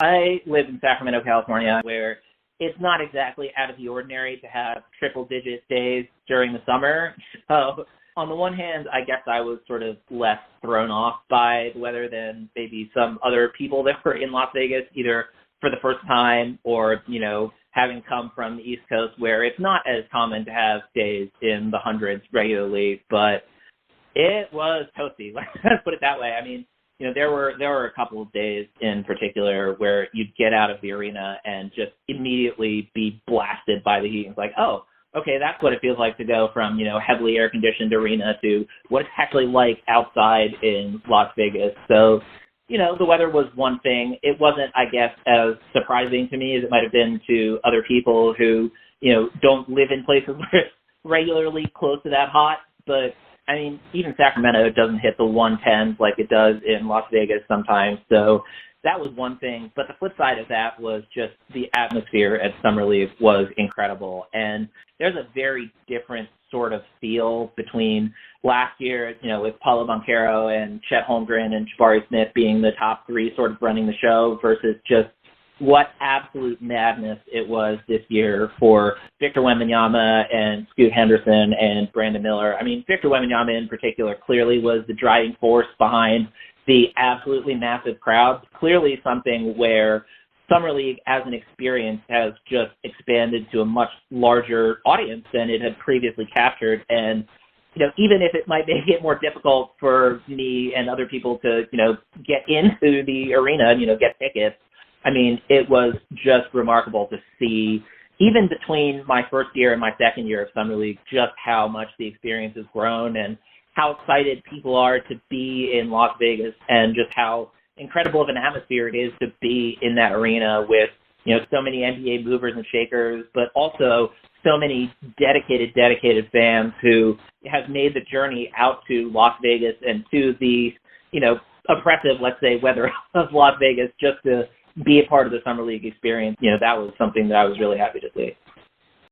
I live in Sacramento, California, where it's not exactly out of the ordinary to have triple-digit days during the summer. So on the one hand, I guess I was sort of less thrown off by the weather than maybe some other people that were in Las Vegas, either for the first time or, having come from the East Coast where it's not as common to have days in the hundreds regularly, but it was toasty. Let's put it that way. I mean, there were a couple of days in particular where you'd get out of the arena and just immediately be blasted by the heat. It's like, oh, okay, that's what it feels like to go from, heavily air-conditioned arena to what it's actually like outside in Las Vegas. So, the weather was one thing. It wasn't, I guess, as surprising to me as it might have been to other people who, don't live in places where it's regularly close to that hot. But, I mean, even Sacramento doesn't hit the 110s like it does in Las Vegas sometimes. So that was one thing. But the flip side of that was just the atmosphere at Summer League was incredible. And there's a very different sort of feel between last year, with Paulo Banchero and Chet Holmgren and Jabari Smith being the top three sort of running the show versus just what absolute madness it was this year for Victor Wembanyama and Scoot Henderson and Brandon Miller. I mean, Victor Wembanyama in particular clearly was the driving force behind the absolutely massive crowd. Clearly something where Summer League as an experience has just expanded to a much larger audience than it had previously captured. And, even if it might make it more difficult for me and other people to, get into the arena and, get tickets, I mean, it was just remarkable to see, even between my first year and my second year of Summer League, just how much the experience has grown and how excited people are to be in Las Vegas and just how incredible of an atmosphere it is to be in that arena with, so many NBA movers and shakers, but also so many dedicated fans who have made the journey out to Las Vegas and to the, oppressive, let's say, weather of Las Vegas just to be a part of the Summer League experience. That was something that I was really happy to see.